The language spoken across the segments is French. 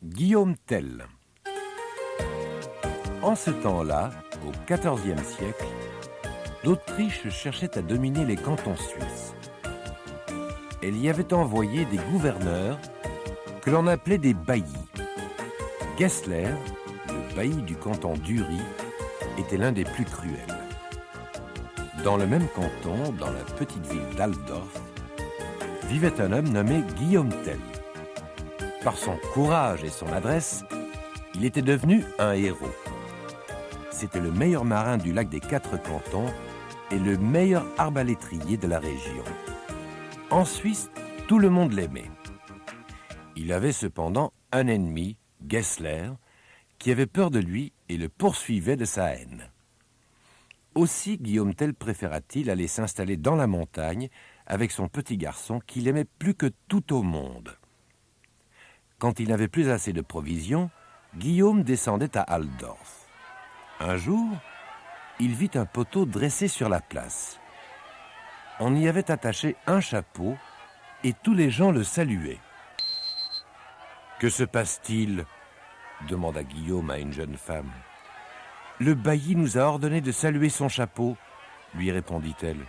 Guillaume Tell. En ce temps-là, au XIVe siècle, l'Autriche cherchait à dominer les cantons suisses. Elle y avait envoyé des gouverneurs que l'on appelait des baillis. Gessler, le bailli du canton d'Uri, était l'un des plus cruels. Dans le même canton, dans la petite ville d'Altdorf, vivait un homme nommé Guillaume Tell. Par son courage et son adresse, il était devenu un héros. C'était le meilleur marin du lac des Quatre Cantons et le meilleur arbalétrier de la région. En Suisse, tout le monde l'aimait. Il avait cependant un ennemi, Gessler, qui avait peur de lui et le poursuivait de sa haine. Aussi Guillaume Tell préféra-t-il aller s'installer dans la montagne avec son petit garçon qu'il aimait plus que tout au monde. Quand il n'avait plus assez de provisions, Guillaume descendait à Altdorf. Un jour, il vit un poteau dressé sur la place. On y avait attaché un chapeau et tous les gens le saluaient. « Que se passe-t-il » demanda Guillaume à une jeune femme. « Le bailli nous a ordonné de saluer son chapeau, » lui répondit-elle.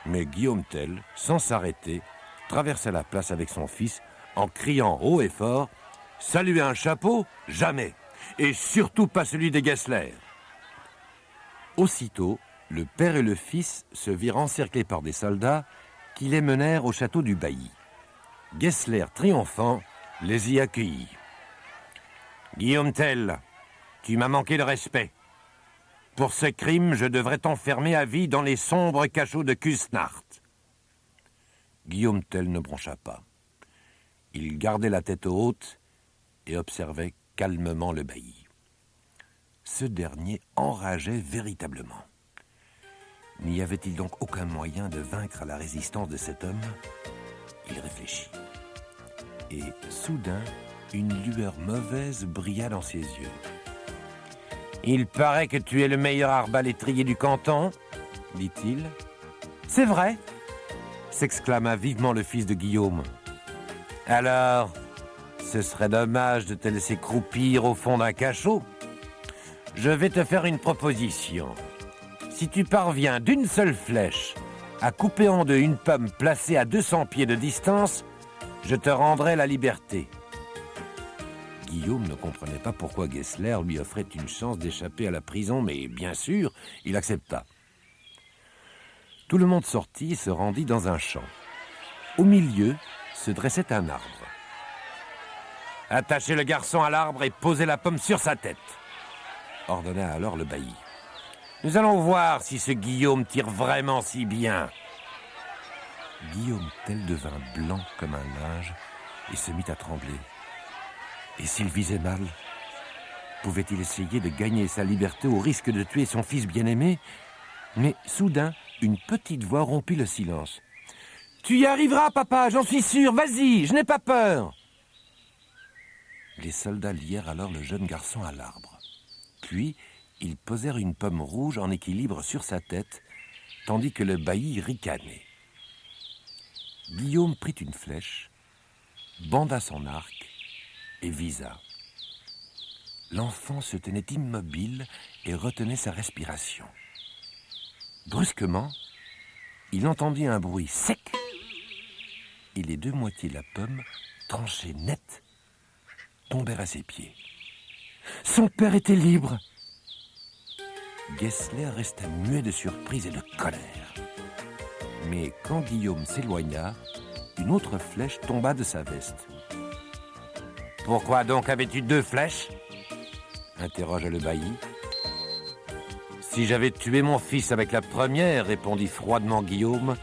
Mais Guillaume Tell, sans s'arrêter, traversa la place avec son fils en criant haut et fort « Saluer un chapeau? Jamais! Et surtout pas celui des Gessler !» Aussitôt, le père et le fils se virent encerclés par des soldats qui les menèrent au château du bailli. Gessler, triomphant, les y accueillit. « Guillaume Tell, tu m'as manqué de respect. Pour ce crime, je devrais t'enfermer à vie dans les sombres cachots de Küsnacht. » Guillaume Tell ne broncha pas. Il gardait la tête haute et observait calmement le bailli. Ce dernier enrageait véritablement. N'y avait-il donc aucun moyen de vaincre la résistance de cet homme? Il réfléchit. Et soudain, une lueur mauvaise brilla dans ses yeux. « Il paraît que tu es le meilleur arbalétrier du canton, » dit-il. « C'est vrai » s'exclama vivement le fils de Guillaume. « Alors, ce serait dommage de te laisser croupir au fond d'un cachot. Je vais te faire une proposition. Si tu parviens d'une seule flèche à couper en deux une pomme placée à 200 pieds de distance, je te rendrai la liberté. » Guillaume ne comprenait pas pourquoi Gessler lui offrait une chance d'échapper à la prison, mais bien sûr, il accepta. Tout le monde sortit et se rendit dans un champ. Au milieu se dressait un arbre. « Attachez le garçon à l'arbre et posez la pomme sur sa tête !» ordonna alors le bailli. « Nous allons voir si ce Guillaume tire vraiment si bien. » Guillaume Tell devint blanc comme un linge et se mit à trembler. Et s'il visait mal, pouvait-il essayer de gagner sa liberté au risque de tuer son fils bien-aimé? Mais soudain, une petite voix rompit le silence. « Tu y arriveras, papa, j'en suis sûr, vas-y, je n'ai pas peur !» Les soldats lièrent alors le jeune garçon à l'arbre. Puis, ils posèrent une pomme rouge en équilibre sur sa tête, tandis que le bailli ricanait. Guillaume prit une flèche, banda son arc et visa. L'enfant se tenait immobile et retenait sa respiration. Brusquement, il entendit un bruit sec et les deux moitiés de la pomme, tranchées net, tombèrent à ses pieds. Son père était libre. Gessler resta muet de surprise et de colère. Mais quand Guillaume s'éloigna, une autre flèche tomba de sa veste. « Pourquoi donc avais-tu deux flèches ?» interrogea le bailli. « Si j'avais tué mon fils avec la première, répondit froidement Guillaume,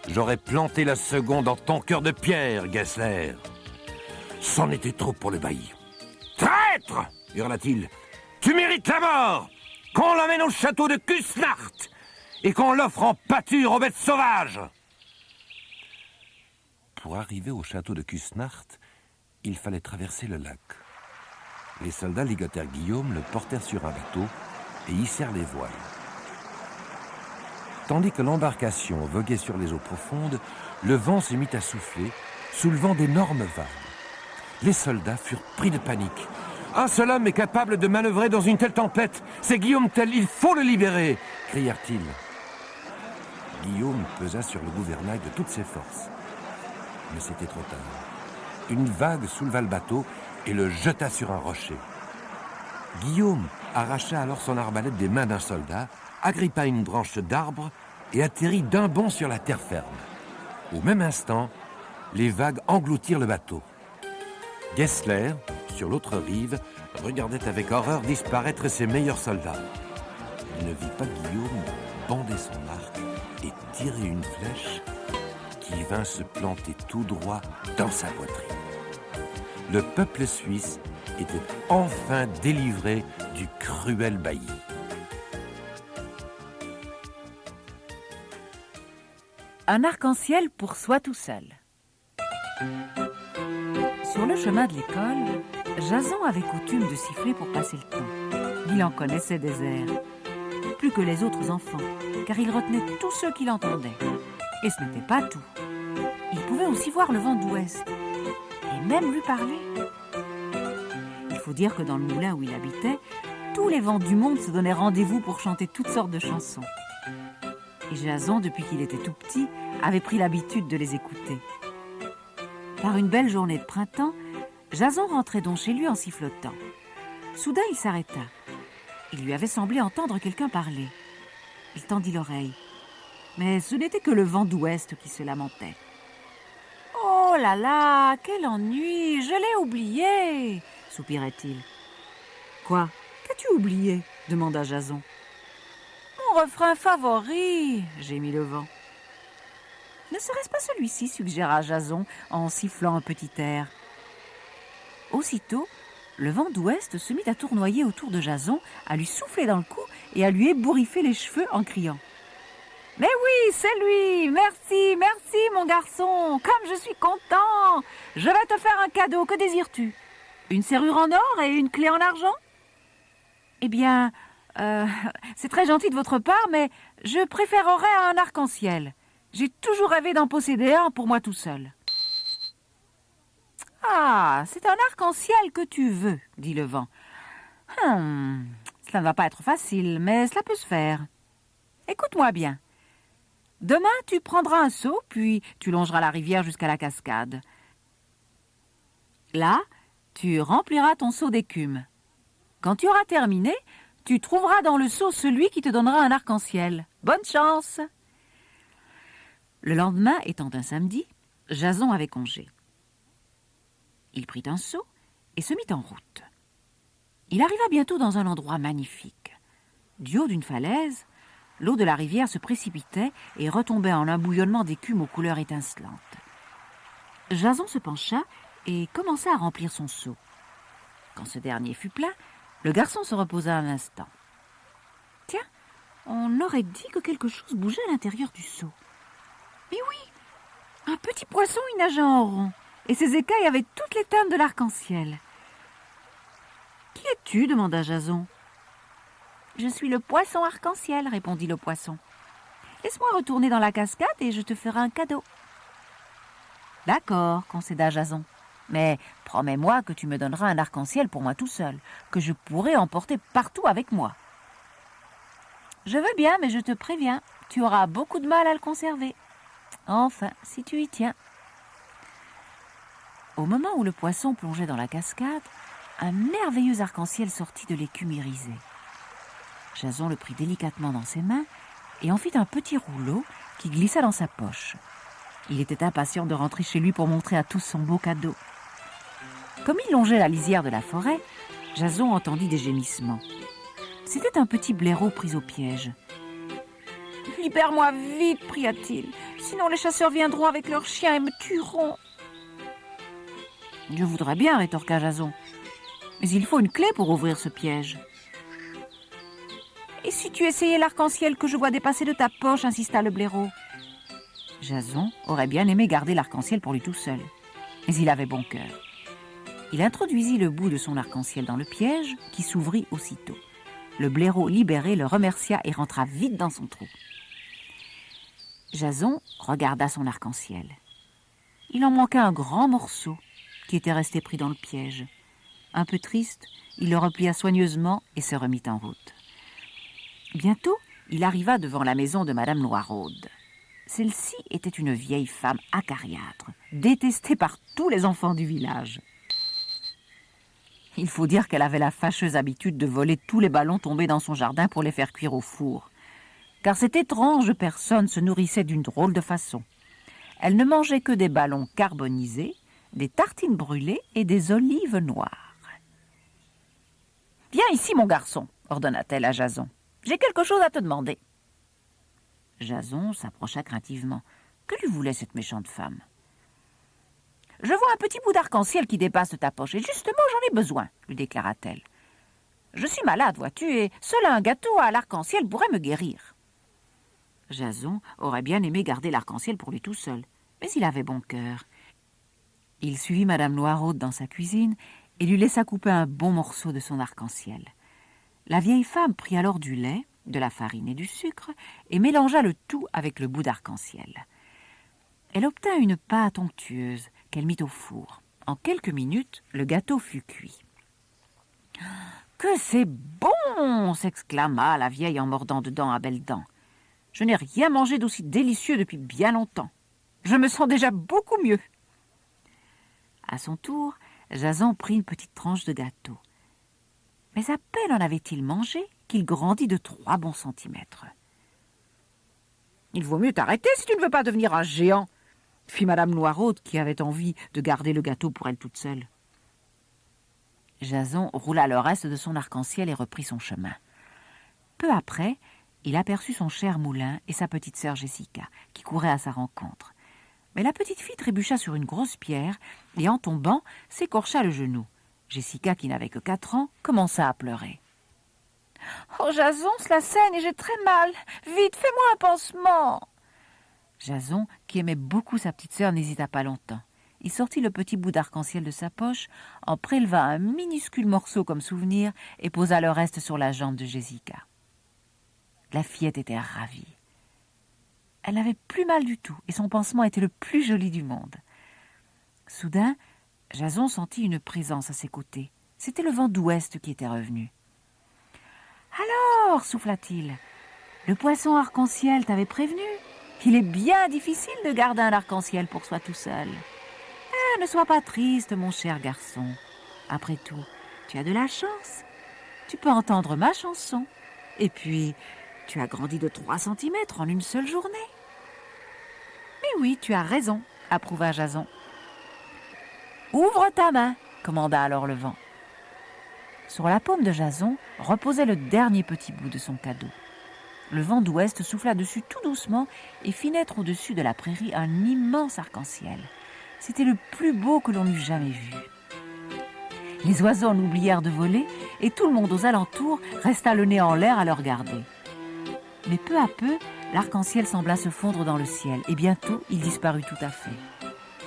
j'aurais planté la seconde dans ton cœur de pierre, Gessler. » C'en était trop pour le bailli. « Traître !» hurla-t-il. « Tu mérites la mort! Qu'on l'emmène au château de Küsnacht et qu'on l'offre en pâture aux bêtes sauvages !» Pour arriver au château de Küsnacht, il fallait traverser le lac. Les soldats ligotèrent Guillaume, le portèrent sur un bateau et hissèrent les voiles. Tandis que l'embarcation voguait sur les eaux profondes, le vent se mit à souffler, soulevant d'énormes vagues. Les soldats furent pris de panique. Un seul homme est capable de manœuvrer dans une telle tempête. C'est Guillaume Tell, il faut le libérer, crièrent-ils. Guillaume pesa sur le gouvernail de toutes ses forces. Mais c'était trop tard. Une vague souleva le bateau et le jeta sur un rocher. Guillaume arracha alors son arbalète des mains d'un soldat, agrippa une branche d'arbre et atterrit d'un bond sur la terre ferme. Au même instant, les vagues engloutirent le bateau. Gessler, sur l'autre rive, regardait avec horreur disparaître ses meilleurs soldats. Il ne vit pas Guillaume bander son arc et tirer une flèche qui vint se planter tout droit dans sa poitrine. Le peuple suisse était enfin délivré du cruel bailli. Un arc-en-ciel pour soi tout seul. Sur le chemin de l'école, Jason avait coutume de siffler pour passer le temps. Il en connaissait des airs. Plus que les autres enfants, car il retenait tous ceux qui l'entendaient. Et ce n'était pas tout. Il pouvait aussi voir le vent d'ouest, et même lui parler. Il faut dire que dans le moulin où il habitait, tous les vents du monde se donnaient rendez-vous pour chanter toutes sortes de chansons. Et Jason, depuis qu'il était tout petit, avait pris l'habitude de les écouter. Par une belle journée de printemps, Jason rentrait donc chez lui en sifflotant. Soudain, il s'arrêta. Il lui avait semblé entendre quelqu'un parler. Il tendit l'oreille. Mais ce n'était que le vent d'ouest qui se lamentait. « Oh là là, quel ennui, je l'ai oublié !» soupirait-il. « Quoi, qu'as-tu oublié ?» demanda Jason. « Mon refrain favori !» gémit le vent. « Ne serait-ce pas celui-ci ?» suggéra Jason en sifflant un petit air. Aussitôt, le vent d'ouest se mit à tournoyer autour de Jason, à lui souffler dans le cou et à lui ébouriffer les cheveux en criant « Mais oui, c'est lui! Merci, merci, mon garçon! Comme je suis content! Je vais te faire un cadeau, que désires-tu? Une serrure en or et une clé en argent? Eh bien, c'est très gentil de votre part, mais je préférerais un arc-en-ciel. J'ai toujours rêvé d'en posséder un pour moi tout seul. » « Ah, c'est un arc-en-ciel que tu veux, » dit le vent. « Cela ne va pas être facile, mais cela peut se faire. Écoute-moi bien. Demain, tu prendras un seau, puis tu longeras la rivière jusqu'à la cascade. Là, tu rempliras ton seau d'écume. Quand tu auras terminé, tu trouveras dans le seau celui qui te donnera un arc-en-ciel. Bonne chance !» Le lendemain, étant un samedi, Jason avait congé. Il prit un seau et se mit en route. Il arriva bientôt dans un endroit magnifique. Du haut d'une falaise, l'eau de la rivière se précipitait et retombait en un bouillonnement d'écume aux couleurs étincelantes. Jason se pencha et commença à remplir son seau. Quand ce dernier fut plein, le garçon se reposa un instant. Tiens, on aurait dit que quelque chose bougeait à l'intérieur du seau. Mais oui, un petit poisson y nageait en rond. Et ses écailles avaient toutes les teintes de l'arc-en-ciel. « Qui es-tu » demanda Jason. « Je suis le poisson arc-en-ciel » répondit le poisson. « Laisse-moi retourner dans la cascade et je te ferai un cadeau. »« D'accord » concéda Jason. « Mais promets-moi que tu me donneras un arc-en-ciel pour moi tout seul, que je pourrai emporter partout avec moi. »« Je veux bien, mais je te préviens, tu auras beaucoup de mal à le conserver. Enfin, si tu y tiens. » Au moment où le poisson plongeait dans la cascade, un merveilleux arc-en-ciel sortit de l'écume irisée. Jason le prit délicatement dans ses mains et en fit un petit rouleau qui glissa dans sa poche. Il était impatient de rentrer chez lui pour montrer à tous son beau cadeau. Comme il longeait la lisière de la forêt, Jason entendit des gémissements. C'était un petit blaireau pris au piège. « Libère-moi vite » pria-t-il, « sinon les chasseurs viendront avec leurs chiens et me tueront. » « Je voudrais bien, » rétorqua Jason. « Mais il faut une clé pour ouvrir ce piège. »« Et si tu essayais l'arc-en-ciel que je vois dépasser de ta poche » insista le blaireau. Jason aurait bien aimé garder l'arc-en-ciel pour lui tout seul. Mais il avait bon cœur. Il introduisit le bout de son arc-en-ciel dans le piège, qui s'ouvrit aussitôt. Le blaireau libéré le remercia et rentra vite dans son trou. Jason regarda son arc-en-ciel. Il en manquait un grand morceau, qui était resté pris dans le piège. Un peu triste, il le replia soigneusement et se remit en route. Bientôt, il arriva devant la maison de Madame Noiraude. Celle-ci était une vieille femme acariâtre, détestée par tous les enfants du village. Il faut dire qu'elle avait la fâcheuse habitude de voler tous les ballons tombés dans son jardin pour les faire cuire au four. Car cette étrange personne se nourrissait d'une drôle de façon. Elle ne mangeait que des ballons carbonisés, des tartines brûlées et des olives noires. « Viens ici, mon garçon, ordonna-t-elle à Jason. J'ai quelque chose à te demander. » Jason s'approcha craintivement. Que lui voulait cette méchante femme? « Je vois un petit bout d'arc-en-ciel qui dépasse de ta poche, et justement j'en ai besoin, lui déclara-t-elle. Je suis malade, vois-tu, et seul un gâteau à l'arc-en-ciel pourrait me guérir. » Jason aurait bien aimé garder l'arc-en-ciel pour lui tout seul, mais il avait bon cœur. Il suivit Madame Noiraude dans sa cuisine et lui laissa couper un bon morceau de son arc-en-ciel. La vieille femme prit alors du lait, de la farine et du sucre et mélangea le tout avec le bout d'arc-en-ciel. Elle obtint une pâte onctueuse qu'elle mit au four. En quelques minutes, le gâteau fut cuit. « Que c'est bon !» s'exclama la vieille en mordant dedans à belles dents. « Je n'ai rien mangé d'aussi délicieux depuis bien longtemps. Je me sens déjà beaucoup mieux. » À son tour, Jason prit une petite tranche de gâteau. Mais à peine en avait-il mangé qu'il grandit de 3 bons centimètres. « Il vaut mieux t'arrêter si tu ne veux pas devenir un géant !» fit Madame Noiraude qui avait envie de garder le gâteau pour elle toute seule. Jason roula le reste de son arc-en-ciel et reprit son chemin. Peu après, il aperçut son cher moulin et sa petite sœur Jessica, qui couraient à sa rencontre. Mais la petite fille trébucha sur une grosse pierre et, en tombant, s'écorcha le genou. Jessica, qui n'avait que 4 ans, commença à pleurer. « Oh, Jason, cela saigne et j'ai très mal. Vite, fais-moi un pansement !» Jason, qui aimait beaucoup sa petite sœur, n'hésita pas longtemps. Il sortit le petit bout d'arc-en-ciel de sa poche, en préleva un minuscule morceau comme souvenir et posa le reste sur la jambe de Jessica. La fillette était ravie. Elle n'avait plus mal du tout et son pansement était le plus joli du monde. Soudain, Jason sentit une présence à ses côtés. C'était le vent d'ouest qui était revenu. « Alors, souffla-t-il, le poisson arc-en-ciel t'avait prévenu. Il est bien difficile de garder un arc-en-ciel pour soi tout seul. Ne sois pas triste, mon cher garçon. Après tout, tu as de la chance. Tu peux entendre ma chanson. Et puis, tu as grandi de 3 centimètres en une seule journée. » « Mais oui, tu as raison, » approuva Jason. « Ouvre ta main, » commanda alors le vent. Sur la paume de Jason reposait le dernier petit bout de son cadeau. Le vent d'ouest souffla dessus tout doucement et fit naître au-dessus de la prairie un immense arc-en-ciel. C'était le plus beau que l'on eût jamais vu. Les oiseaux en oublièrent de voler et tout le monde aux alentours resta le nez en l'air à le regarder. Mais peu à peu, l'arc-en-ciel sembla se fondre dans le ciel et bientôt il disparut tout à fait.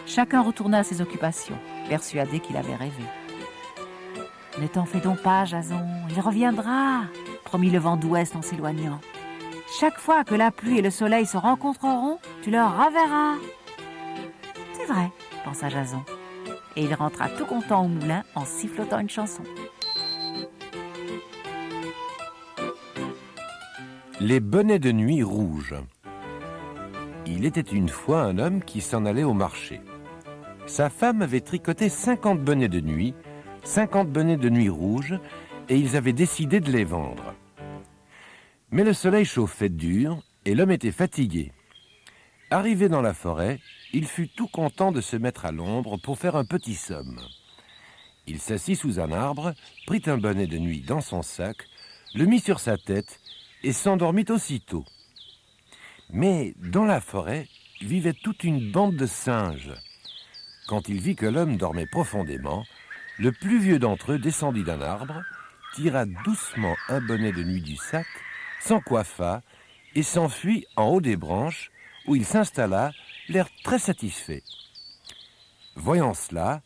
Chacun retourna à ses occupations, persuadé qu'il avait rêvé. « Ne t'en fais donc pas, Jason, il reviendra !» promit le vent d'ouest en s'éloignant. « Chaque fois que la pluie et le soleil se rencontreront, tu leur reverras. » « C'est vrai, » pensa Jason, et il rentra tout content au moulin en sifflotant une chanson. Les bonnets de nuit rouges. Il était une fois un homme qui s'en allait au marché. Sa femme avait tricoté 50 bonnets de nuit rouges, et ils avaient décidé de les vendre. Mais le soleil chauffait dur et l'homme était fatigué. Arrivé dans la forêt, il fut tout content de se mettre à l'ombre pour faire un petit somme. Il s'assit sous un arbre, prit un bonnet de nuit dans son sac, le mit sur sa tête et s'endormit aussitôt. Mais dans la forêt vivait toute une bande de singes. Quand il vit que l'homme dormait profondément, le plus vieux d'entre eux descendit d'un arbre, tira doucement un bonnet de nuit du sac, s'en coiffa et s'enfuit en haut des branches où il s'installa, l'air très satisfait. Voyant cela,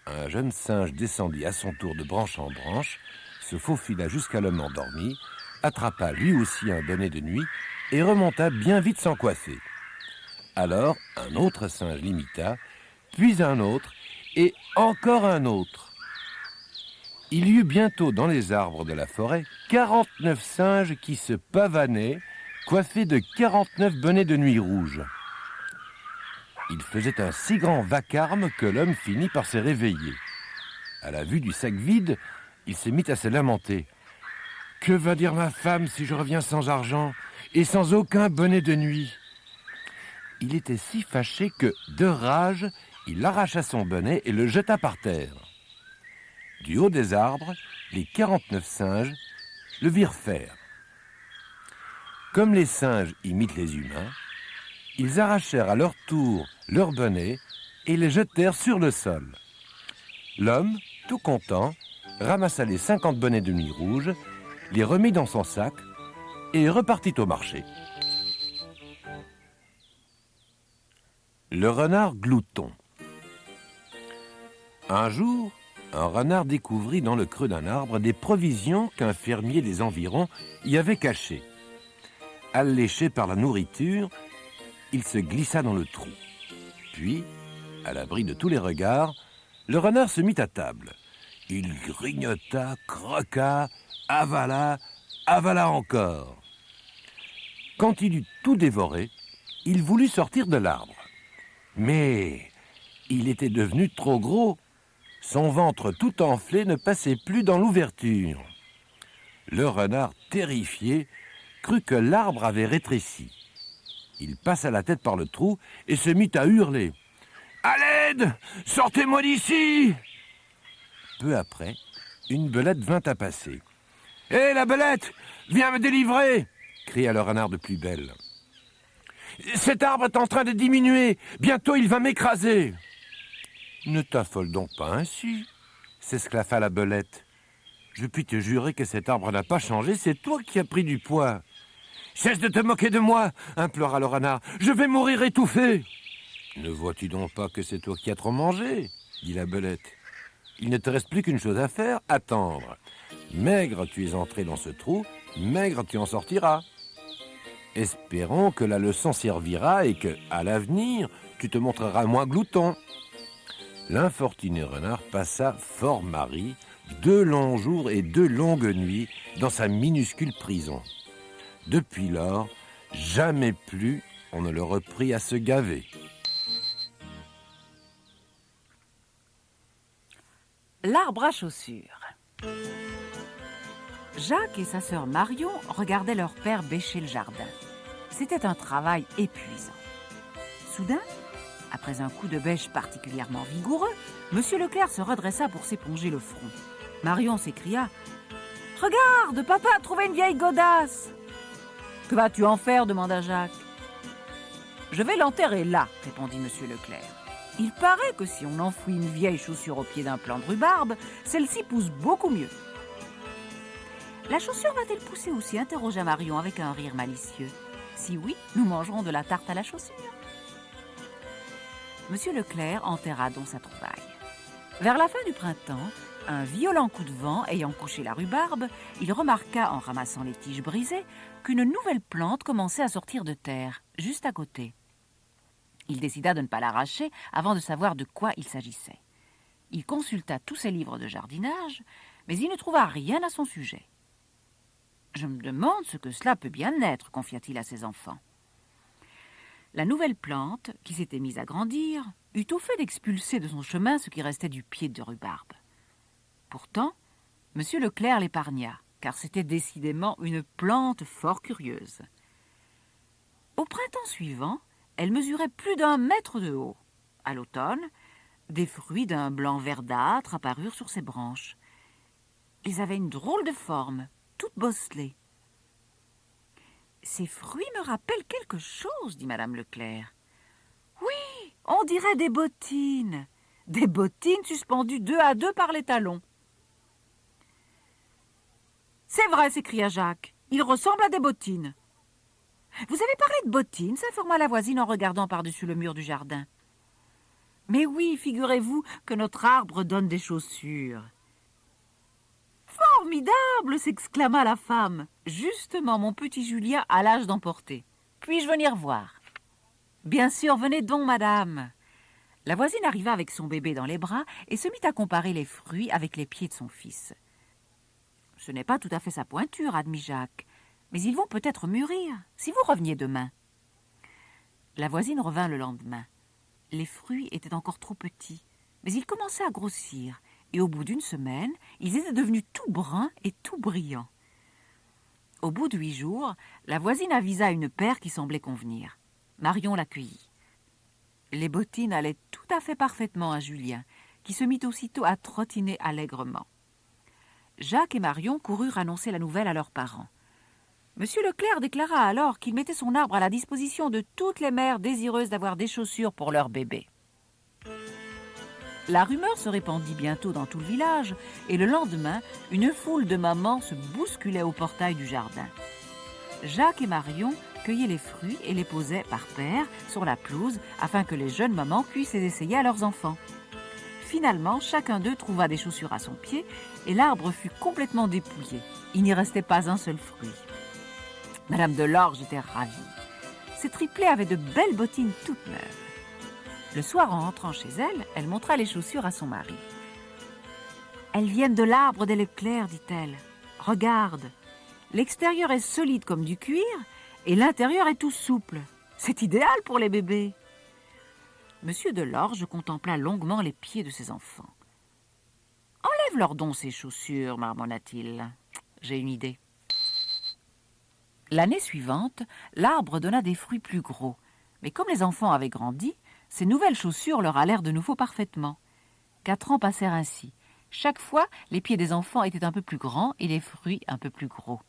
un jeune singe descendit à son tour de branche en branche, se faufila jusqu'à l'homme endormi, attrapa lui aussi un bonnet de nuit et remonta bien vite sans coiffer. Alors un autre singe l'imita, puis un autre, et encore un autre. Il y eut bientôt dans les arbres de la forêt 49 singes qui se pavanaient, coiffés de 49 bonnets de nuit rouges. Ils faisaient un si grand vacarme que l'homme finit par se réveiller. À la vue du sac vide, il se mit à se lamenter. « Que va dire ma femme si je reviens sans argent et sans aucun bonnet de nuit ?» Il était si fâché que, de rage, il arracha son bonnet et le jeta par terre. Du haut des arbres, les 49 singes le virent faire. Comme les singes imitent les humains, ils arrachèrent à leur tour leurs bonnets et les jetèrent sur le sol. L'homme, tout content, ramassa les 50 bonnets de nuit rouge, les remit dans son sac et repartit au marché. Le renard glouton. Un jour, un renard découvrit dans le creux d'un arbre des provisions qu'un fermier des environs y avait cachées. Alléché par la nourriture, il se glissa dans le trou. Puis, à l'abri de tous les regards, le renard se mit à table. Il grignota, croqua, avala encore. Quand il eut tout dévoré, il voulut sortir de l'arbre. Mais il était devenu trop gros. Son ventre tout enflé ne passait plus dans l'ouverture. Le renard, terrifié, crut que l'arbre avait rétréci. Il passa la tête par le trou et se mit à hurler. « À l'aide! Sortez-moi d'ici !» Peu après, une belette vint à passer. « Hé, la belette! Viens me délivrer !» cria le renard de plus belle. « Cet arbre est en train de diminuer. Bientôt, il va m'écraser. » « Ne t'affole donc pas ainsi, » s'esclaffa la belette. « Je puis te jurer que cet arbre n'a pas changé, c'est toi qui as pris du poids. »« Cesse de te moquer de moi, » implora le renard. « Je vais mourir étouffé. »« Ne vois-tu donc pas que c'est toi qui as trop mangé ?» dit la belette. « Il ne te reste plus qu'une chose à faire, attendre. Maigre, tu es entré dans ce trou, maigre, tu en sortiras. Espérons que la leçon servira et que, à l'avenir, tu te montreras moins glouton. » L'infortuné renard passa fort mari 2 longs jours et 2 longues nuits dans sa minuscule prison. Depuis lors, jamais plus on ne le reprit à se gaver. L'arbre à chaussures. Jacques et sa sœur Marion regardaient leur père bêcher le jardin. C'était un travail épuisant. Soudain, après un coup de bêche particulièrement vigoureux, Monsieur Leclerc se redressa pour s'éponger le front. Marion s'écria « Regarde, papa a trouvé une vieille godasse !»« Que vas-tu en faire ?» demanda Jacques. « Je vais l'enterrer là, » répondit Monsieur Leclerc. « Il paraît que si on enfouit une vieille chaussure au pied d'un plant de rhubarbe, celle-ci pousse beaucoup mieux. »« La chaussure va-t-elle pousser aussi ?» interrogea Marion avec un rire malicieux. « Si oui, nous mangerons de la tarte à la chaussure. » Monsieur Leclerc enterra donc sa trouvaille. Vers la fin du printemps, un violent coup de vent ayant couché la rhubarbe, il remarqua, en ramassant les tiges brisées, qu'une nouvelle plante commençait à sortir de terre, juste à côté. Il décida de ne pas l'arracher avant de savoir de quoi il s'agissait. Il consulta tous ses livres de jardinage, mais il ne trouva rien à son sujet. « Je me demande ce que cela peut bien être, » confia-t-il à ses enfants. La nouvelle plante, qui s'était mise à grandir, eut tout fait d'expulser de son chemin ce qui restait du pied de rhubarbe. Pourtant, M. Leclerc l'épargna, car c'était décidément une plante fort curieuse. Au printemps suivant, elle mesurait plus d'1 mètre de haut. À l'automne, des fruits d'un blanc verdâtre apparurent sur ses branches. Ils avaient une drôle de forme, toute bosselée. « Ces fruits me rappellent quelque chose, » dit Madame Leclerc. « Oui, on dirait des bottines suspendues 2 à 2 par les talons. »« C'est vrai, » s'écria Jacques, « ils ressemblent à des bottines. »« Vous avez parlé de bottines ?» s'informa la voisine en regardant par-dessus le mur du jardin. « Mais oui, figurez-vous que notre arbre donne des chaussures. » « Formidable !» s'exclama la femme. « Justement, mon petit Julien a l'âge d'emporter. Puis-je venir voir ?»« Bien sûr, venez donc, madame. » La voisine arriva avec son bébé dans les bras et se mit à comparer les fruits avec les pieds de son fils. « Ce n'est pas tout à fait sa pointure, admit Jacques, mais ils vont peut-être mûrir, si vous reveniez demain. » La voisine revint le lendemain. Les fruits étaient encore trop petits, mais ils commençaient à grossir, et au bout d'une semaine, ils étaient devenus tout bruns et tout brillants. Au bout de 8 jours, la voisine avisa une paire qui semblait convenir. Marion l'accueillit. Les bottines allaient tout à fait parfaitement à Julien, qui se mit aussitôt à trottiner allègrement. Jacques et Marion coururent annoncer la nouvelle à leurs parents. Monsieur Leclerc déclara alors qu'il mettait son arbre à la disposition de toutes les mères désireuses d'avoir des chaussures pour leur bébé. La rumeur se répandit bientôt dans tout le village, et le lendemain, une foule de mamans se bousculait au portail du jardin. Jacques et Marion cueillaient les fruits et les posaient par paires sur la pelouse afin que les jeunes mamans puissent les essayer à leurs enfants. Finalement, chacun d'eux trouva des chaussures à son pied et l'arbre fut complètement dépouillé. Il n'y restait pas un seul fruit. Madame de Lorge était ravie. Ces triplets avaient de belles bottines toutes neuves. Le soir, en rentrant chez elle, elle montra les chaussures à son mari. « Elles viennent de l'arbre des Leclerc, dit-elle. Regarde, l'extérieur est solide comme du cuir et l'intérieur est tout souple. C'est idéal pour les bébés. » Monsieur de Lorge contempla longuement les pieds de ses enfants. « Enlève-leur donc ces chaussures, marmonna-t-il. J'ai une idée. » L'année suivante, l'arbre donna des fruits plus gros, mais comme les enfants avaient grandi, ces nouvelles chaussures leur allèrent de nouveau parfaitement. 4 ans passèrent ainsi. Chaque fois, les pieds des enfants étaient un peu plus grands et les fruits un peu plus gros.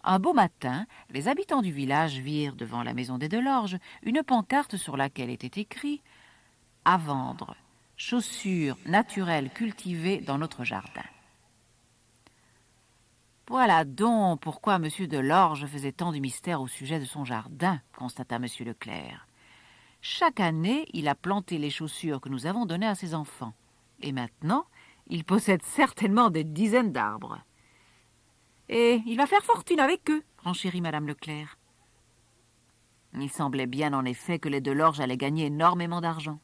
Un beau matin, les habitants du village virent devant la maison des Delorge une pancarte sur laquelle était écrit « À vendre, chaussures naturelles cultivées dans notre jardin ». Voilà donc pourquoi M. Delorge faisait tant de mystère au sujet de son jardin, constata M. Leclerc. Chaque année, il a planté les chaussures que nous avons données à ses enfants. Et maintenant, il possède certainement des dizaines d'arbres. Et il va faire fortune avec eux, renchérit Madame Leclerc. Il semblait bien en effet que les Delorge allaient gagner énormément d'argent.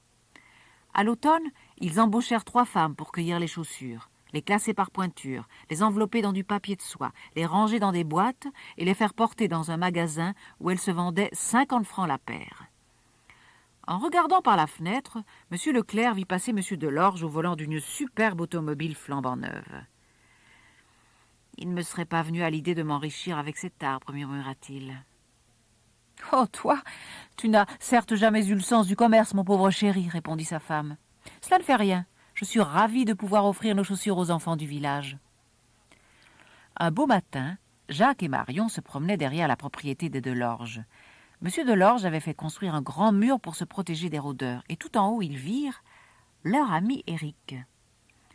À l'automne, ils embauchèrent 3 femmes pour cueillir les chaussures, les classer par pointure, les envelopper dans du papier de soie, les ranger dans des boîtes et les faire porter dans un magasin où elles se vendaient 50 francs la paire. En regardant par la fenêtre, M. Leclerc vit passer M. Delorge au volant d'une superbe automobile flambant neuve. « Il ne me serait pas venu à l'idée de m'enrichir avec cet arbre, murmura-t-il. »« Oh, toi, tu n'as certes jamais eu le sens du commerce, mon pauvre chéri, répondit sa femme. « Cela ne fait rien. Je suis ravie de pouvoir offrir nos chaussures aux enfants du village. » Un beau matin, Jacques et Marion se promenaient derrière la propriété des Delorge. M. Delorge avait fait construire un grand mur pour se protéger des rôdeurs, et tout en haut, ils virent leur ami Éric.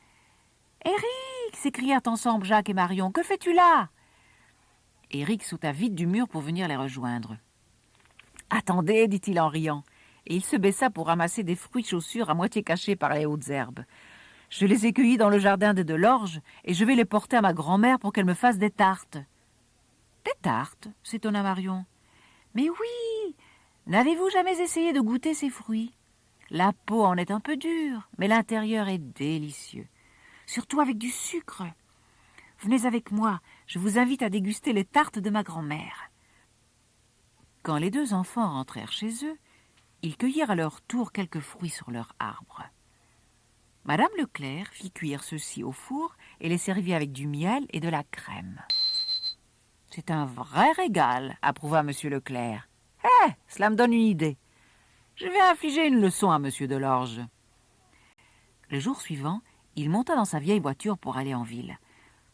« Éric !» s'écrièrent ensemble Jacques et Marion. « Que fais-tu là ?» Éric sauta vite du mur pour venir les rejoindre. « Attendez, dit-il en riant, et il se baissa pour ramasser des fruits de chaussures à moitié cachés par les hautes herbes. « Je les ai cueillis dans le jardin des Delorge, et je vais les porter à ma grand-mère pour qu'elle me fasse des tartes. »« Des tartes ?» s'étonna Marion. « Mais oui! N'avez-vous jamais essayé de goûter ces fruits? La peau en est un peu dure, mais l'intérieur est délicieux. Surtout avec du sucre. Venez avec moi, je vous invite à déguster les tartes de ma grand-mère. » Quand les 2 enfants rentrèrent chez eux, ils cueillirent à leur tour quelques fruits sur leur arbre. Madame Leclerc fit cuire ceux-ci au four et les servit avec du miel et de la crème. « C'est un vrai régal, » approuva M. Leclerc. « Eh, cela me donne une idée. Je vais infliger une leçon à M. Delorge. » Le jour suivant, il monta dans sa vieille voiture pour aller en ville.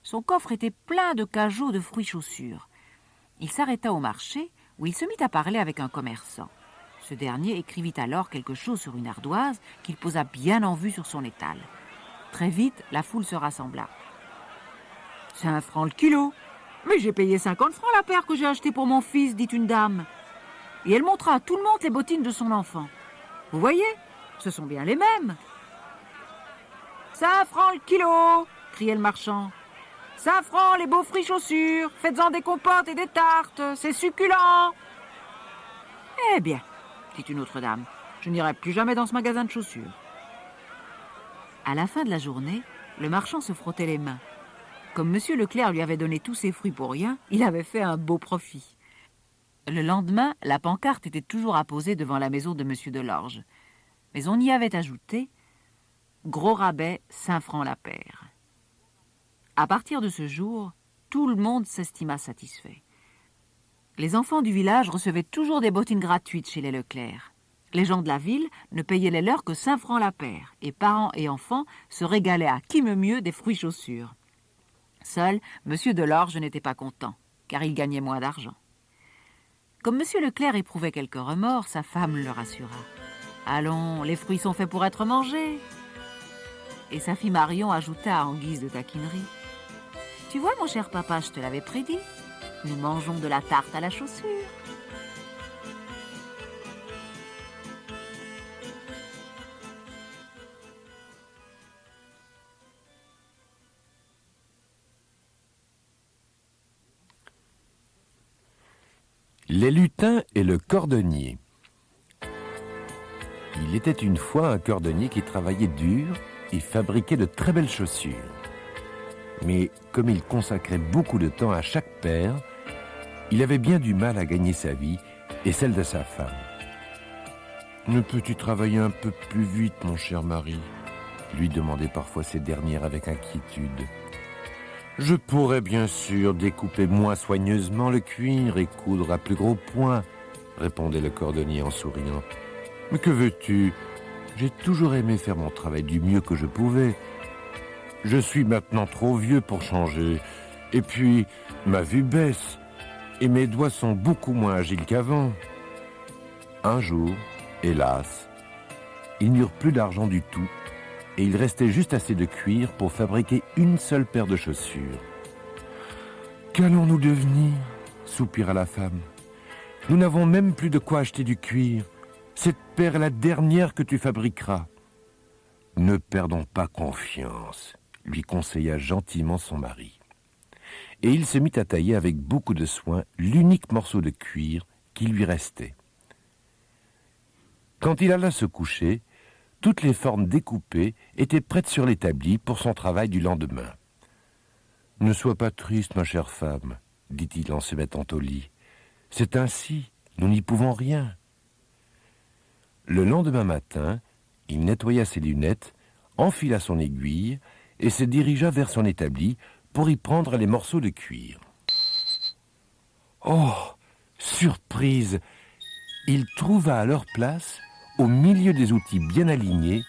Son coffre était plein de cajots de fruits chaussures. Il s'arrêta au marché où il se mit à parler avec un commerçant. Ce dernier écrivit alors quelque chose sur une ardoise qu'il posa bien en vue sur son étal. Très vite, la foule se rassembla. « 5 francs le kilo. Mais j'ai payé 50 francs la paire que j'ai achetée pour mon fils, dit une dame. » Et elle montra à tout le monde les bottines de son enfant. « Vous voyez, ce sont bien les mêmes. »« 5 francs le kilo !» criait le marchand. « 5 francs les beaux fruits chaussures. Faites-en des compotes et des tartes. C'est succulent. » « Eh bien, dit une autre dame, Je n'irai plus jamais dans ce magasin de chaussures. » À la fin de la journée, le marchand se frottait les mains. Comme M. Leclerc lui avait donné tous ses fruits pour rien, il avait fait un beau profit. Le lendemain, la pancarte était toujours apposée devant la maison de M. Delorge. Mais on y avait ajouté « Gros rabais, 5 francs la paire ». À partir de ce jour, tout le monde s'estima satisfait. Les enfants du village recevaient toujours des bottines gratuites chez les Leclerc. Les gens de la ville ne payaient les leurs que 5 francs la paire, et parents et enfants se régalaient à qui me mieux des fruits chaussures. Seul, M. Delorge n'était pas content, car il gagnait moins d'argent. Comme M. Leclerc éprouvait quelques remords, sa femme le rassura. « Allons, les fruits sont faits pour être mangés. » Et sa fille Marion ajouta en guise de taquinerie. « Tu vois, mon cher papa, je te l'avais prédit. Nous mangeons de la tarte à la chaussure. » Les lutins et le cordonnier. Il était une fois un cordonnier qui travaillait dur et fabriquait de très belles chaussures. Mais comme il consacrait beaucoup de temps à chaque paire, il avait bien du mal à gagner sa vie et celle de sa femme. « Ne peux-tu travailler un peu plus vite, mon cher mari ?» lui demandait parfois cette dernière avec inquiétude. « Je pourrais bien sûr découper moins soigneusement le cuir et coudre à plus gros points, » répondait le cordonnier en souriant. « Mais que veux-tu? J'ai toujours aimé faire mon travail du mieux que je pouvais. Je suis maintenant trop vieux pour changer, et puis ma vue baisse, et mes doigts sont beaucoup moins agiles qu'avant. » Un jour, hélas, ils n'eurent plus d'argent du tout, et il restait juste assez de cuir pour fabriquer une seule paire de chaussures. « Qu'allons-nous devenir ?» soupira la femme. « Nous n'avons même plus de quoi acheter du cuir. Cette paire est la dernière que tu fabriqueras. »« Ne perdons pas confiance, » lui conseilla gentiment son mari. Et il se mit à tailler avec beaucoup de soin l'unique morceau de cuir qui lui restait. Quand il alla se coucher, toutes les formes découpées étaient prêtes sur l'établi pour son travail du lendemain. « Ne sois pas triste, ma chère femme, » dit-il en se mettant au lit. « C'est ainsi, nous n'y pouvons rien. » Le lendemain matin, il nettoya ses lunettes, enfila son aiguille et se dirigea vers son établi pour y prendre les morceaux de cuir. Oh, surprise! Il trouva à leur place, au milieu des outils bien alignés,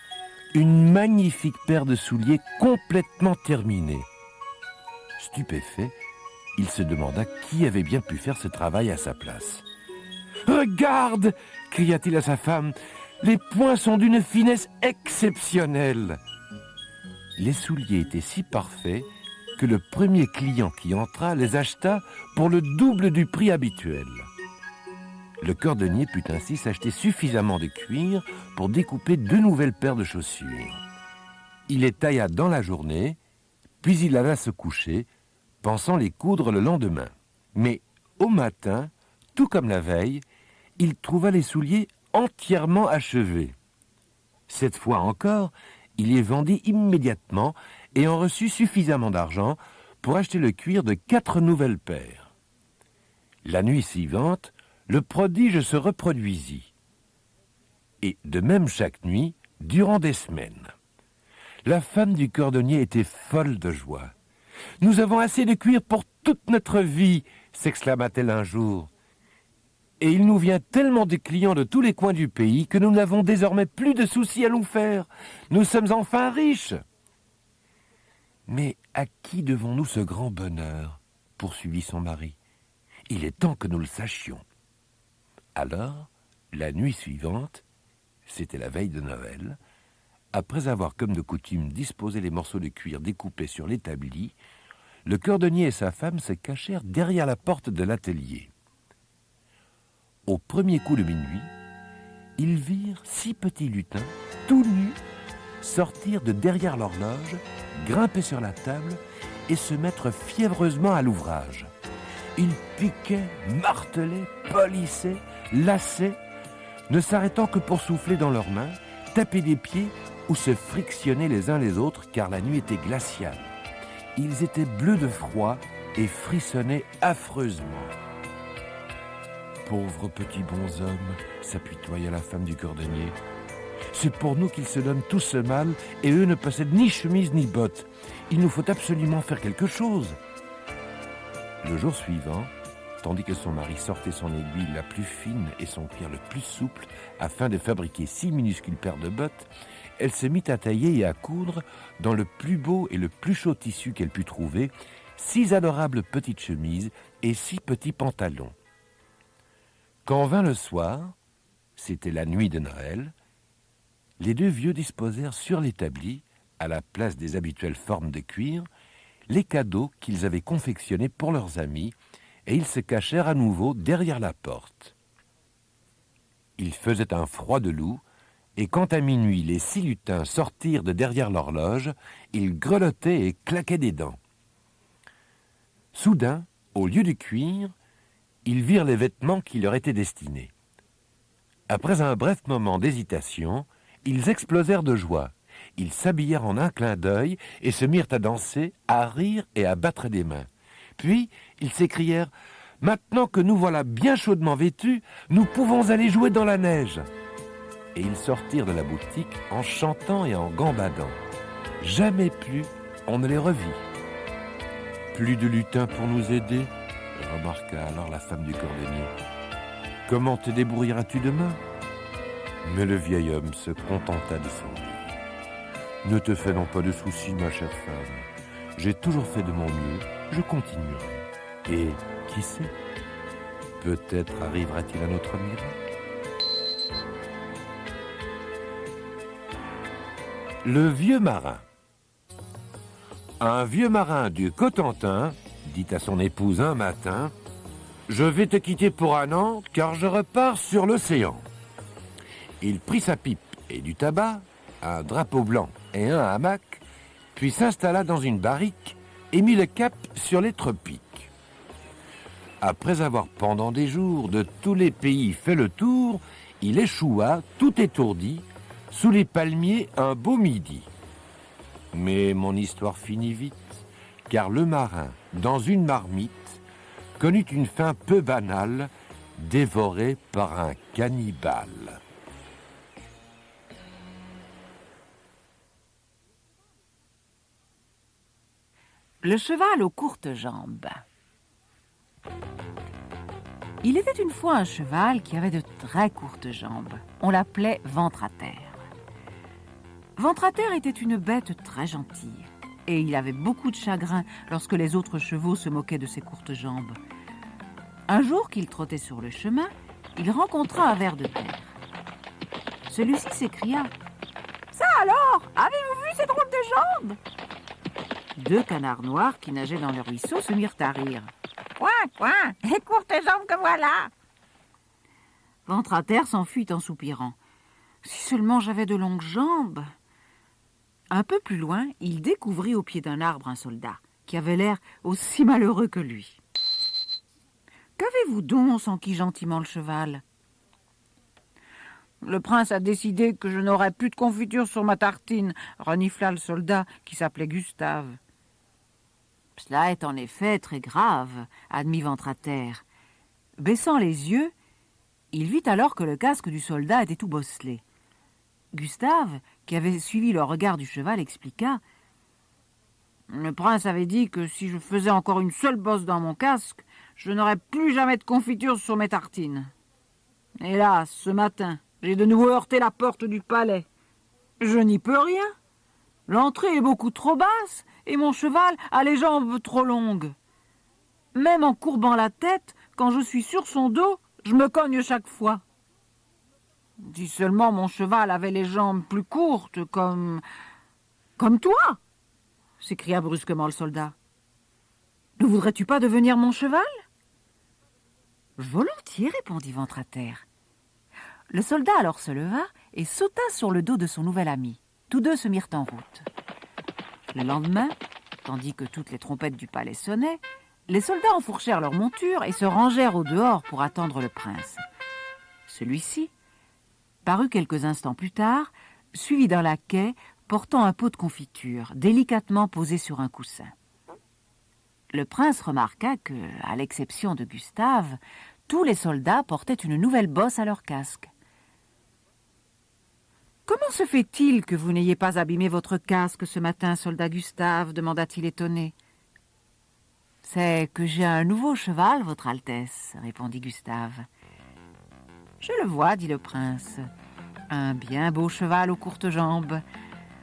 une magnifique paire de souliers complètement terminés. Stupéfait, il se demanda qui avait bien pu faire ce travail à sa place. « Regarde !» cria-t-il à sa femme. « Les points sont d'une finesse exceptionnelle !» Les souliers étaient si parfaits que le premier client qui entra les acheta pour le double du prix habituel. Le cordonnier put ainsi s'acheter suffisamment de cuir pour découper 2 nouvelles paires de chaussures. Il les tailla dans la journée, puis il alla se coucher, pensant les coudre le lendemain. Mais au matin, tout comme la veille, il trouva les souliers entièrement achevés. Cette fois encore, il les vendit immédiatement et en reçut suffisamment d'argent pour acheter le cuir de 4 nouvelles paires. La nuit suivante, le prodige se reproduisit. Et de même chaque nuit, durant des semaines. La femme du cordonnier était folle de joie. « Nous avons assez de cuir pour toute notre vie !» s'exclama-t-elle un jour. « Et il nous vient tellement de clients de tous les coins du pays que nous n'avons désormais plus de soucis à nous faire. Nous sommes enfin riches !»« Mais à qui devons-nous ce grand bonheur ?» poursuivit son mari. « Il est temps que nous le sachions. » Alors, la nuit suivante, c'était la veille de Noël, après avoir comme de coutume disposé les morceaux de cuir découpés sur l'établi, le cordonnier et sa femme se cachèrent derrière la porte de l'atelier. Au premier coup de minuit, ils virent 6 petits lutins, tout nus, sortir de derrière l'horloge, grimper sur la table et se mettre fiévreusement à l'ouvrage. Ils piquaient, martelaient, polissaient, lassaient, ne s'arrêtant que pour souffler dans leurs mains, taper des pieds ou se frictionner les uns les autres car la nuit était glaciale. Ils étaient bleus de froid et frissonnaient affreusement. Pauvres petits bonshommes, s'apitoya la femme du cordonnier. C'est pour nous qu'ils se donnent tout ce mal et eux ne possèdent ni chemise ni bottes. Il nous faut absolument faire quelque chose. Le jour suivant, tandis que son mari sortait son aiguille la plus fine et son pierre le plus souple afin de fabriquer 6 minuscules paires de bottes, elle se mit à tailler et à coudre dans le plus beau et le plus chaud tissu qu'elle put trouver 6 adorables petites chemises et 6 petits pantalons. Quand vint le soir, c'était la nuit de Noël, les deux vieux disposèrent sur l'établi, à la place des habituelles formes de cuir, les cadeaux qu'ils avaient confectionnés pour leurs amis, et ils se cachèrent à nouveau derrière la porte. Il faisait un froid de loup, et quand à minuit les 6 lutins sortirent de derrière l'horloge, ils grelottaient et claquaient des dents. Soudain, au lieu du cuir, ils virent les vêtements qui leur étaient destinés. Après un bref moment d'hésitation, ils explosèrent de joie. Ils s'habillèrent en un clin d'œil et se mirent à danser, à rire et à battre des mains. Puis, ils s'écrièrent « Maintenant que nous voilà bien chaudement vêtus, nous pouvons aller jouer dans la neige !» Et ils sortirent de la boutique en chantant et en gambadant. Jamais plus on ne les revit. « Plus de lutins pour nous aider ?» remarqua alors la femme du cordonnier. « Comment te débrouilleras-tu demain ?» Mais le vieil homme se contenta de sourire. « Ne te fais donc pas de soucis, ma chère femme. J'ai toujours fait de mon mieux, je continuerai. Et, qui sait, peut-être arrivera-t-il un autre miracle. » Le vieux marin. Un vieux marin du Cotentin dit à son épouse un matin « Je vais te quitter pour un an, car je repars sur l'océan. » Il prit sa pipe et du tabac, un drapeau blanc et un hamac, puis s'installa dans une barrique et mit le cap sur les tropiques. Après avoir pendant des jours de tous les pays fait le tour, il échoua, tout étourdi, sous les palmiers un beau midi. Mais mon histoire finit vite, car le marin, dans une marmite, connut une fin peu banale, dévoré par un cannibale. Le cheval aux courtes jambes. Il était une fois un cheval qui avait de très courtes jambes. On l'appelait Ventre à terre. Ventre à terre était une bête très gentille, et il avait beaucoup de chagrin lorsque les autres chevaux se moquaient de ses courtes jambes. Un jour qu'il trottait sur le chemin, il rencontra un ver de terre. Celui-ci s'écria « Ça alors, avez-vous vu ces drôles de jambes ?» 2 canards noirs qui nageaient dans le ruisseau se mirent à rire. « Coin, coin, les courtes jambes que voilà !» Ventre à terre s'enfuit en soupirant. « Si seulement j'avais de longues jambes !» Un peu plus loin, il découvrit au pied d'un arbre un soldat, qui avait l'air aussi malheureux que lui. « Qu'avez-vous donc s'enquit gentiment le cheval. »« Le prince a décidé que je n'aurais plus de confiture sur ma tartine, » renifla le soldat, qui s'appelait Gustave. « Cela est en effet très grave, » admit Ventre à terre. Baissant les yeux, il vit alors que le casque du soldat était tout bosselé. Gustave, qui avait suivi le regard du cheval, expliqua « Le prince avait dit que si je faisais encore une seule bosse dans mon casque, je n'aurais plus jamais de confiture sur mes tartines. Hélas, ce matin, j'ai de nouveau heurté la porte du palais. Je n'y peux rien. L'entrée est beaucoup trop basse et mon cheval a les jambes trop longues. Même en courbant la tête, quand je suis sur son dos, je me cogne chaque fois. Si seulement mon cheval avait les jambes plus courtes, comme toi, s'écria brusquement le soldat. Ne voudrais-tu pas devenir mon cheval? Volontiers, répondit Ventre à terre. Le soldat alors se leva et sauta sur le dos de son nouvel ami. Tous deux se mirent en route. Le lendemain, tandis que toutes les trompettes du palais sonnaient, les soldats enfourchèrent leurs montures et se rangèrent au dehors pour attendre le prince. Celui-ci, parut quelques instants plus tard, suivi d'un laquais portant un pot de confiture, délicatement posé sur un coussin. Le prince remarqua que, à l'exception de Gustave, tous les soldats portaient une nouvelle bosse à leur casque. « Comment se fait-il que vous n'ayez pas abîmé votre casque ce matin, soldat Gustave » demanda-t-il étonné. « C'est que j'ai un nouveau cheval, votre Altesse, » répondit Gustave. « Je le vois, dit le prince. Un bien beau cheval aux courtes jambes.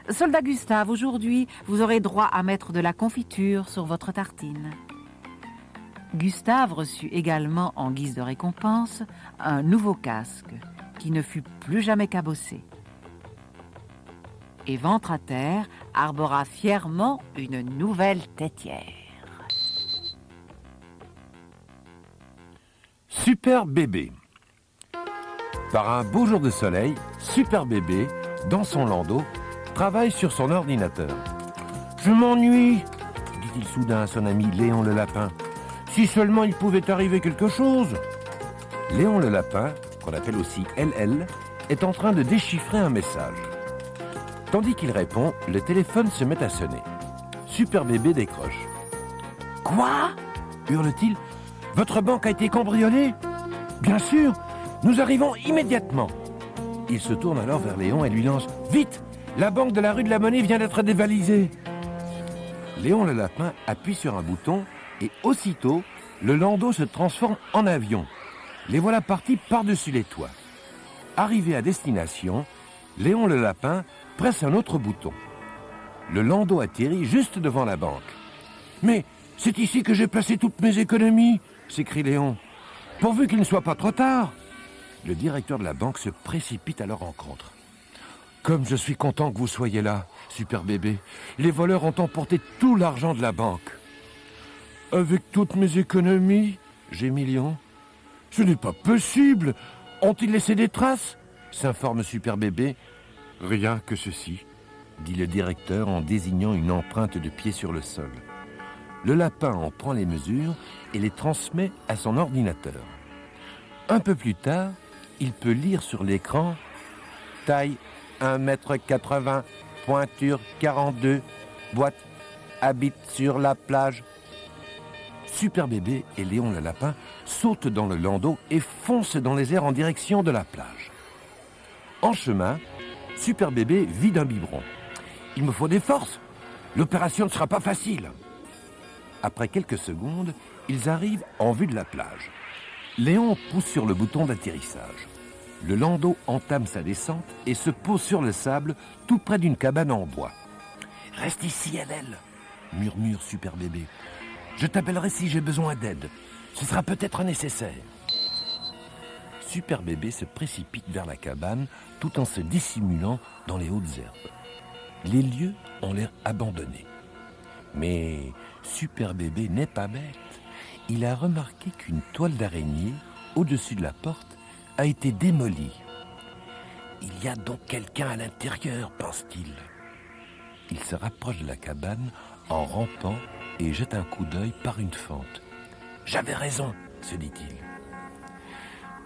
Soldat Gustave, aujourd'hui, vous aurez droit à mettre de la confiture sur votre tartine. » Gustave reçut également, en guise de récompense, un nouveau casque, qui ne fut plus jamais cabossé. Et ventre à terre, arbora fièrement une nouvelle tétière. Super Bébé. Par un beau jour de soleil, Super Bébé, dans son landau, travaille sur son ordinateur. « Je m'ennuie, » dit-il soudain à son ami Léon le Lapin. « Si seulement il pouvait arriver quelque chose !» Léon le Lapin, qu'on appelle aussi LL, est en train de déchiffrer un message. Tandis qu'il répond, le téléphone se met à sonner. Super Bébé décroche. « Quoi ?» hurle-t-il. « Votre banque a été cambriolée ? Bien sûr, nous arrivons immédiatement. » Il se tourne alors vers Léon et lui lance « Vite ! La banque de la rue de la Monnaie vient d'être dévalisée !» Léon le Lapin appuie sur un bouton et aussitôt, le landau se transforme en avion. Les voilà partis par-dessus les toits. Arrivé à destination, Léon le Lapin presse un autre bouton. Le landau atterrit juste devant la banque. « Mais c'est ici que j'ai placé toutes mes économies !» s'écrie Léon. « Pourvu qu'il ne soit pas trop tard !» Le directeur de la banque se précipite à leur rencontre. « Comme je suis content que vous soyez là, Super Bébé. Les voleurs ont emporté tout l'argent de la banque. »« Avec toutes mes économies ?» gémit Léon. « Ce n'est pas possible. Ont-ils laissé des traces ?» s'informe Super Bébé. « Rien que ceci, » dit le directeur en désignant une empreinte de pied sur le sol. Le lapin en prend les mesures et les transmet à son ordinateur. Un peu plus tard, il peut lire sur l'écran « Taille 1,80 m, pointure 42, boîte, habite sur la plage. » Super Bébé et Léon le Lapin sautent dans le landau et foncent dans les airs en direction de la plage. En chemin, Super Bébé vide un biberon. « Il me faut des forces. L'opération ne sera pas facile. » Après quelques secondes, ils arrivent en vue de la plage. Léon pousse sur le bouton d'atterrissage. Le landau entame sa descente et se pose sur le sable tout près d'une cabane en bois. « Reste ici, LL !» murmure Super Bébé. « Je t'appellerai si j'ai besoin d'aide. Ce sera peut-être nécessaire. » Super Bébé se précipite vers la cabane tout en se dissimulant dans les hautes herbes. Les lieux ont l'air abandonnés. Mais Super Bébé n'est pas bête. Il a remarqué qu'une toile d'araignée, au-dessus de la porte, a été démolie. « Il y a donc quelqu'un à l'intérieur, pense-t-il. » Il se rapproche de la cabane en rampant et jette un coup d'œil par une fente. « J'avais raison, » se dit-il.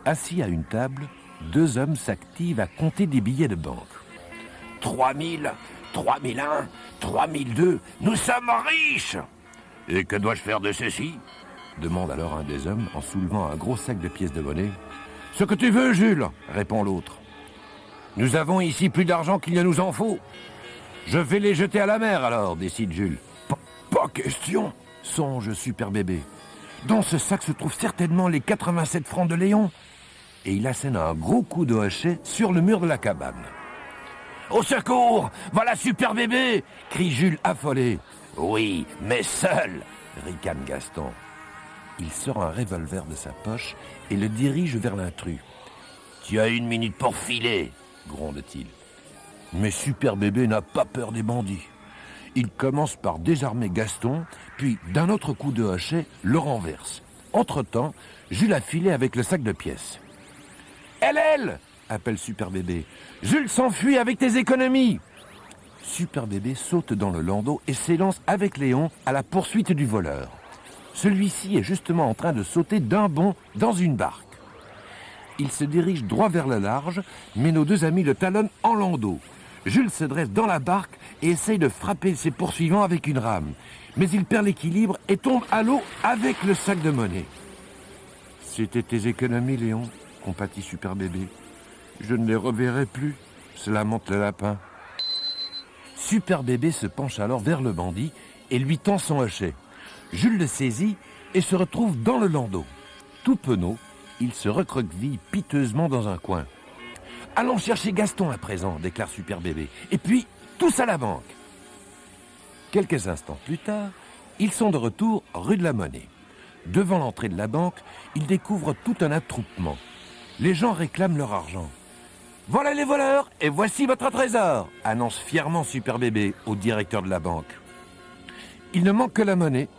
Assis à une table, deux hommes s'activent à compter des billets de banque. « 3000, 3001, 3002, nous sommes riches !»« Et que dois-je faire de ceci ?» demande alors un des hommes en soulevant un gros sac de pièces de monnaie. « Ce que tu veux, Jules !» répond l'autre. « Nous avons ici plus d'argent qu'il ne nous en faut. »« Je vais les jeter à la mer alors, décide Jules. »« Pas question, songe Super Bébé. Dans ce sac se trouvent certainement les 87 francs de Léon. » Et il assène un gros coup de hochet sur le mur de la cabane. « Au secours! Voilà Super Bébé !» crie Jules affolé. « Oui, mais seul !» ricane Gaston. Il sort un revolver de sa poche et le dirige vers l'intrus. « Tu as 1 minute pour filer !» gronde-t-il. Mais Super Bébé n'a pas peur des bandits. Il commence par désarmer Gaston, puis d'un autre coup de hochet, le renverse. Entre-temps, Jules a filé avec le sac de pièces. « LL !» appelle Super Bébé. « Jules s'enfuit avec tes économies !» Super Bébé saute dans le landau et s'élance avec Léon à la poursuite du voleur. Celui-ci est justement en train de sauter d'un bond dans une barque. « Il se dirige droit vers le large, mais nos deux amis le talonnent en landau. Jules se dresse dans la barque et essaye de frapper ses poursuivants avec une rame. Mais il perd l'équilibre et tombe à l'eau avec le sac de monnaie. « C'était tes économies, Léon, compatit Super Bébé. Je ne les reverrai plus, se lamente le lapin. » Super Bébé se penche alors vers le bandit et lui tend son hochet. Jules le saisit et se retrouve dans le landau. Tout penaud, il se recroqueville piteusement dans un coin. « Allons chercher Gaston à présent, déclare Super Bébé. Et puis, tous à la banque. » Quelques instants plus tard, ils sont de retour rue de la Monnaie. Devant l'entrée de la banque, ils découvrent tout un attroupement. Les gens réclament leur argent. « Voilà les voleurs et voici votre trésor !» annonce fièrement Super Bébé au directeur de la banque. Il ne manque que la monnaie.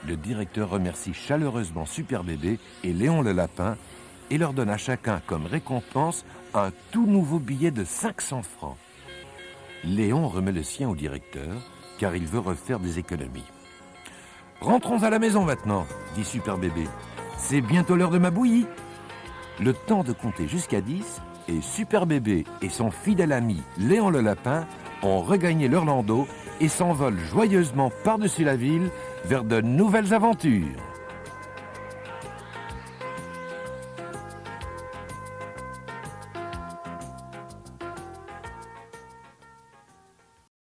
Le directeur remercie chaleureusement Super Bébé et Léon le lapin et leur donne à chacun comme récompense un tout nouveau billet de 500 francs. Léon remet le sien au directeur, car il veut refaire des économies. « Rentrons à la maison maintenant, dit Super Bébé. C'est bientôt l'heure de ma bouillie. » Le temps de compter jusqu'à 10, et Super Bébé et son fidèle ami Léon le lapin ont regagné leur landau et s'envolent joyeusement par-dessus la ville vers de nouvelles aventures.